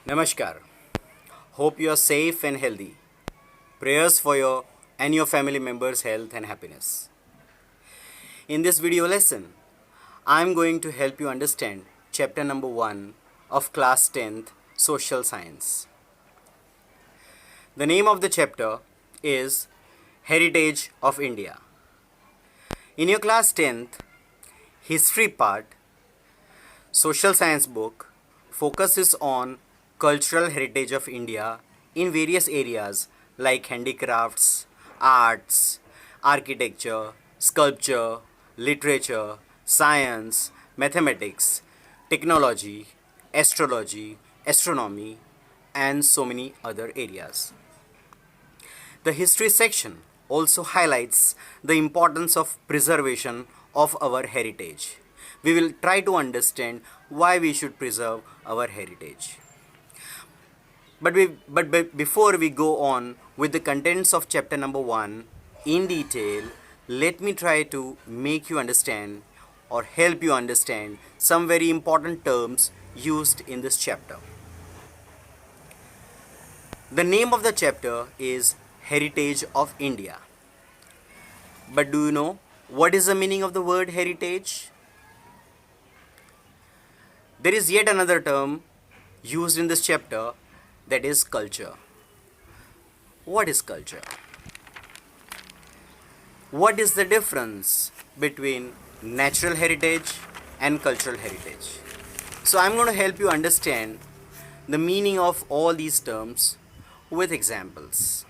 Namaskar. Hope you are safe and healthy. Prayers for your and your family members' health and happiness. In this video lesson, I am going to help you understand chapter number 1 of class 10th Social Science. The name of the chapter is Heritage of India. In your class 10th history part, social science book focuses on cultural heritage of India in various areas like handicrafts, arts, architecture, sculpture, literature, science, mathematics, technology, astrology, astronomy, and so many other areas. The history section also highlights the importance of preservation of our heritage. We will try to understand why we should preserve our heritage. Before we go on with the contents of chapter number 1 in detail, let me try to make you understand or help you understand some very important terms used in this chapter. The name of the chapter is Heritage of India. But do you know what is the meaning of the word heritage? There is yet another term used in this chapter, that is culture. What is culture? What is the difference between natural heritage and cultural heritage? So I'm going to help you understand the meaning of all these terms with examples.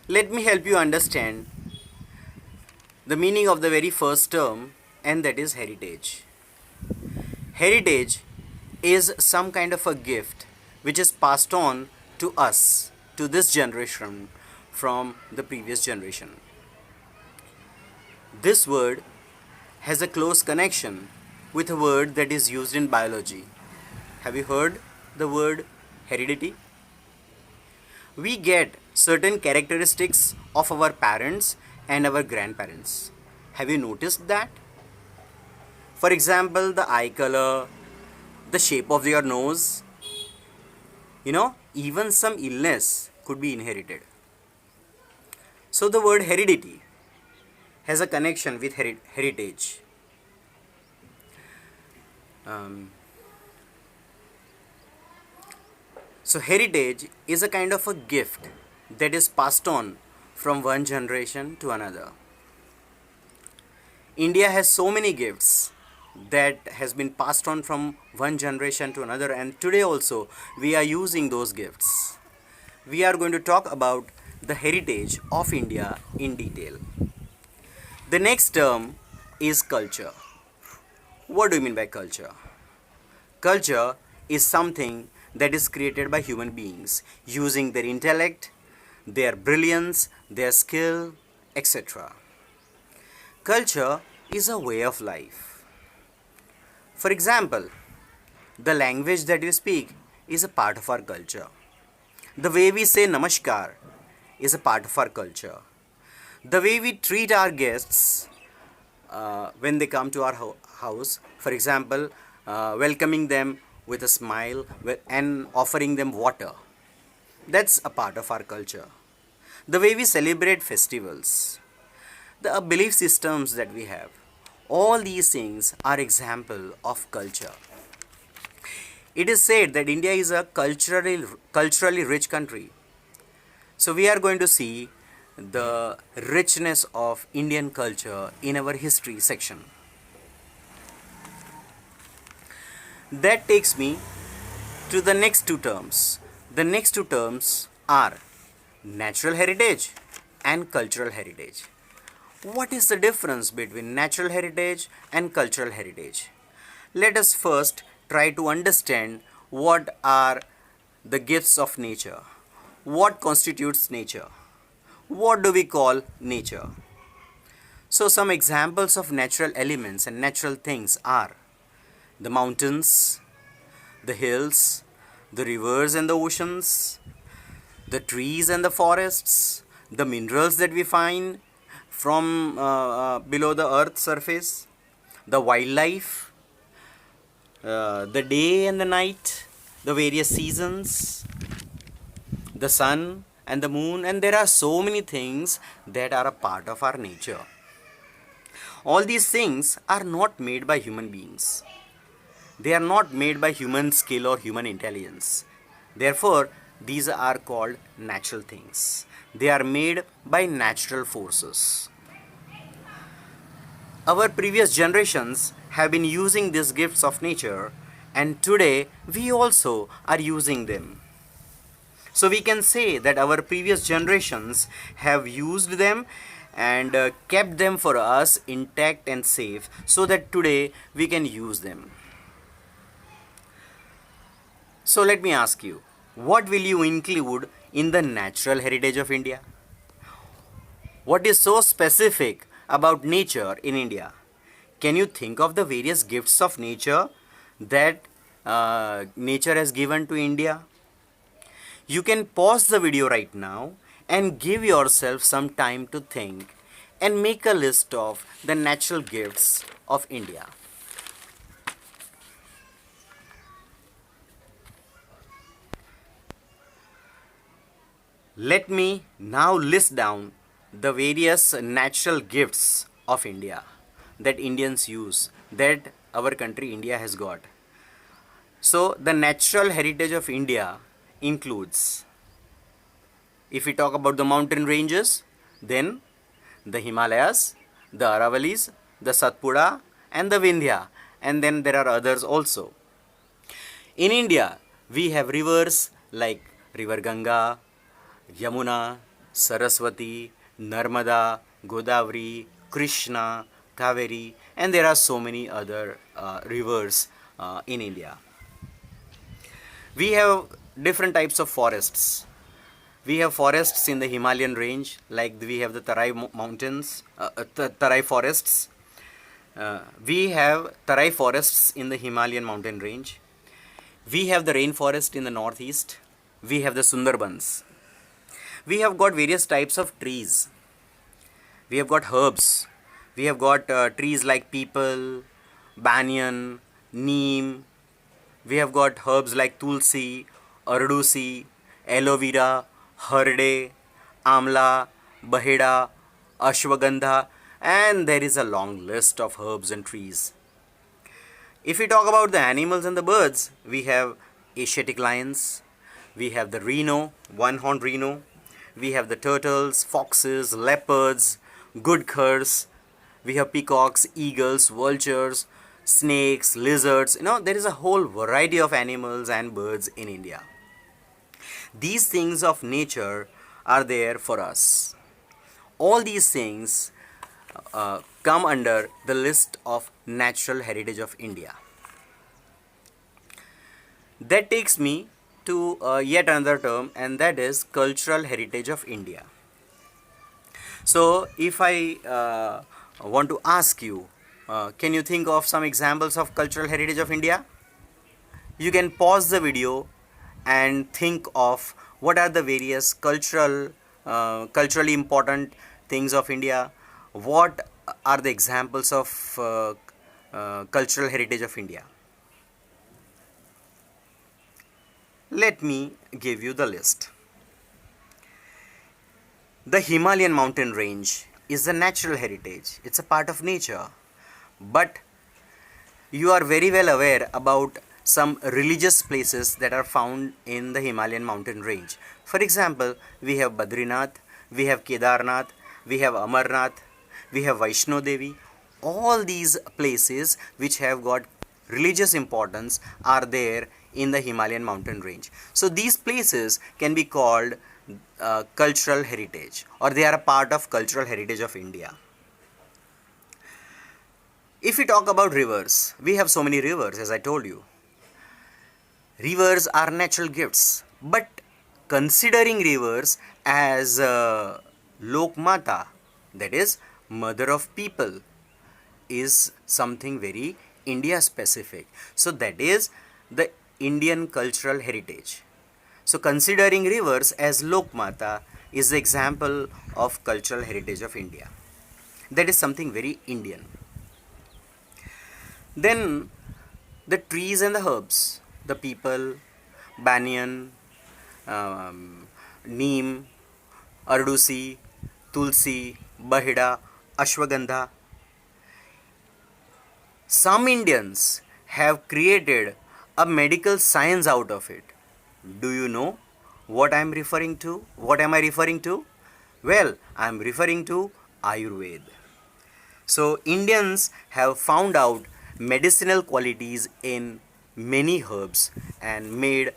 Let me help you understand the meaning of the very first term, and that is heritage. Heritage is some kind of a gift which is passed on to us, to this generation, from the previous generation. This word has a close connection with a word that is used in biology. Have you heard the word heredity? We get certain characteristics of our parents and our grandparents. Have you noticed that? For example, the eye color, the shape of your nose, even some illness could be inherited. So the word heredity has a connection with heritage. So heritage is a kind of a gift that is passed on from one generation to another. India has so many gifts that has been passed on from one generation to another, and today also we are using those gifts. We are going to talk about the heritage of India in detail. The next term is culture. What do you mean by culture? Culture is something that is created by human beings using their intellect, their brilliance, their skill, etc. Culture is a way of life. For example, the language that we speak is a part of our culture. The way we say namaskar is a part of our culture. The way we treat our guests when they come to our house, for example, welcoming them with a smile and offering them water, that's a part of our culture. The way we celebrate festivals, the belief systems that we have, all these things are example of culture. It is said that India is a culturally rich country. So we are going to see the richness of Indian culture in our history section. That takes me to the next two terms. The next two terms are natural heritage and cultural heritage. What is the difference between natural heritage and cultural heritage? Let us first try to understand what are the gifts of nature. What constitutes nature? What do we call nature? So some examples of natural elements and natural things are the mountains, the hills, the rivers and the oceans, the trees and the forests, the minerals that we find from below the earth's surface, the wildlife, the day and the night, the various seasons, the sun and the moon, and there are so many things that are a part of our nature. All these things are not made by human beings. They are not made by human skill or human intelligence. Therefore, these are called natural things. They are made by natural forces. Our previous generations have been using these gifts of nature, and today we also are using them. So we can say that our previous generations have used them and kept them for us intact and safe so that today we can use them. So let me ask you, what will you include in the natural heritage of India? What is so specific about nature in India? Can you think of the various gifts of nature that nature has given to India? You can pause the video right now and give yourself some time to think and make a list of the natural gifts of India. Let me now list down the various natural gifts of India that Indians use, that our country India has got. So, the natural heritage of India includes, if we talk about the mountain ranges, then the Himalayas, the Aravalis, the Satpura, and the Vindhya, and then there are others also. In India, we have rivers like River Ganga, Yamuna, Saraswati, Narmada, Godavari, Krishna, Kaveri, and there are so many other rivers in India. We have different types of forests. We have forests in the Himalayan range, like we have the Tarai mountains, Tarai forests. We have Tarai forests in the Himalayan mountain range. We have the rainforest in the northeast. We have the Sundarbans. We have got various types of trees. We have got herbs. We have got trees like peepal, banyan, neem. We have got herbs like tulsi, ardusi, aloe vera, harde, amla, baheda, ashwagandha, and there is a long list of herbs and trees. If we talk about the animals and the birds, we have Asiatic lions, we have the rhino, one-horned rhino, we have the turtles, foxes, leopards, good curs, we have peacocks, eagles, vultures, snakes, lizards. There is a whole variety of animals and birds in India. These things of nature are there for us. All these things come under the list of natural heritage of India. That takes me to yet another term, and that is cultural heritage of India. So if I want to ask you, can you think of some examples of cultural heritage of India? You can pause the video and think of what are the various culturally important things of India. What are the examples of cultural heritage of India? Let me give you the list. The Himalayan mountain range is a natural heritage. It's a part of nature. But you are very well aware about some religious places that are found in the Himalayan mountain range. For example, we have Badrinath, we have Kedarnath, we have Amarnath, we have Vaishno Devi. All these places which have got religious importance are there in the Himalayan mountain range. So these places can be called cultural heritage, or they are a part of cultural heritage of India. If we talk about rivers, we have so many rivers, as I told you. Rivers are natural gifts, but considering rivers as Lok Mata, that is mother of people, is something very India specific. So that is the Indian cultural heritage. So considering rivers as Lok Mata is the example of cultural heritage of India. That is something very Indian. Then the trees and the herbs, the people, banyan, neem, ardusi, tulsi, bahida, ashwagandha. Some Indians have created a medical science out of it. Do you know what I am referring to? What am I referring to? Well, I am referring to Ayurveda. So, Indians have found out medicinal qualities in many herbs and made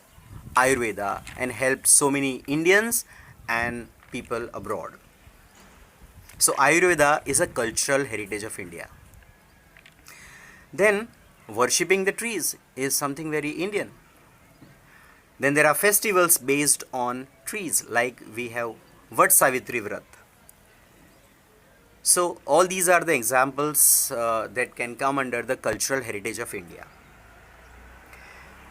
Ayurveda and helped so many Indians and people abroad. So, Ayurveda is a cultural heritage of India. Then, worshipping the trees is something very Indian. Then there are festivals based on trees, like we have Vat Savitri Vrat. So, all these are the examples that can come under the cultural heritage of India.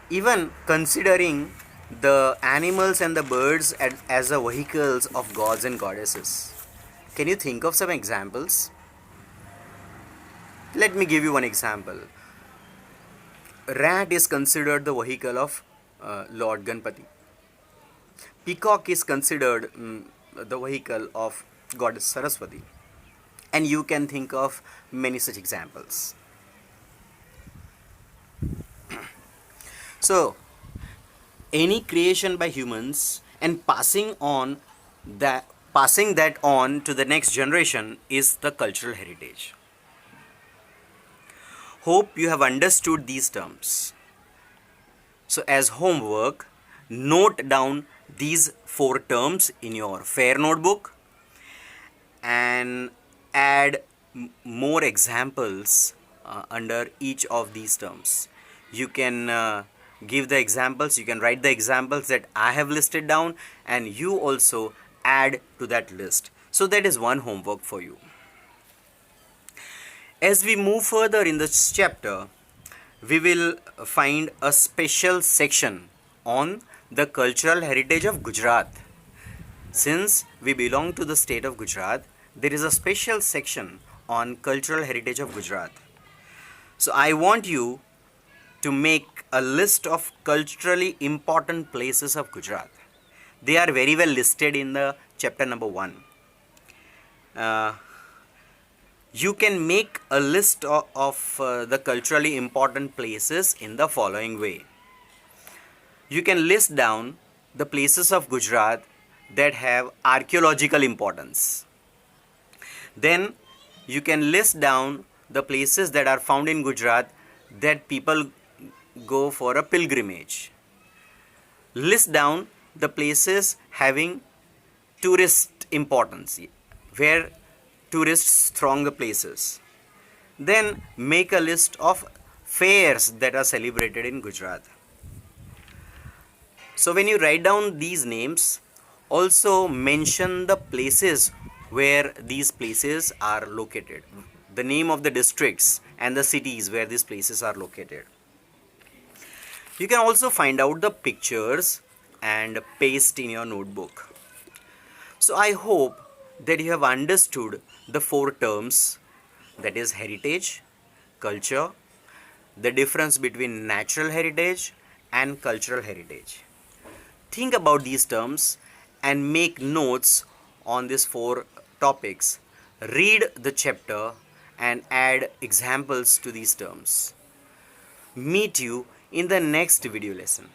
Even considering the animals and the birds as the vehicles of gods and goddesses. Can you think of some examples? Let me give you one example. Rat is considered the vehicle of Lord Ganpati. Peacock is considered the vehicle of Goddess Saraswati. And you can think of many such examples. So, any creation by humans and passing that on to the next generation is the cultural heritage. Hope you have understood these terms. So, as homework, note down these 4 terms in your fair notebook and add more examples under each of these terms. You can give the examples, you can write the examples that I have listed down, and you also add to that list. So, that is one homework for you. As we move further in this chapter, we will find a special section on the cultural heritage of Gujarat. Since we belong to the state of Gujarat, there is a special section on cultural heritage of Gujarat. So I want you to make a list of culturally important places of Gujarat. They are very well listed in the chapter number 1. You can make a list of the culturally important places in the following way. You can list down the places of Gujarat that have archaeological importance. Then you can list down the places that are found in Gujarat that people go for a pilgrimage. List down the places having tourist importance, where tourists throng the places. Then make a list of fairs that are celebrated in Gujarat. So when you write down these names, also mention the places where these places are located, the name of the districts and the cities where these places are located. You can also find out the pictures and paste in your notebook. So I hope that you have understood the 4 terms, that is heritage, culture, the difference between natural heritage and cultural heritage. Think about these terms and make notes on these 4 topics. Read the chapter and add examples to these terms. Meet you in the next video lesson.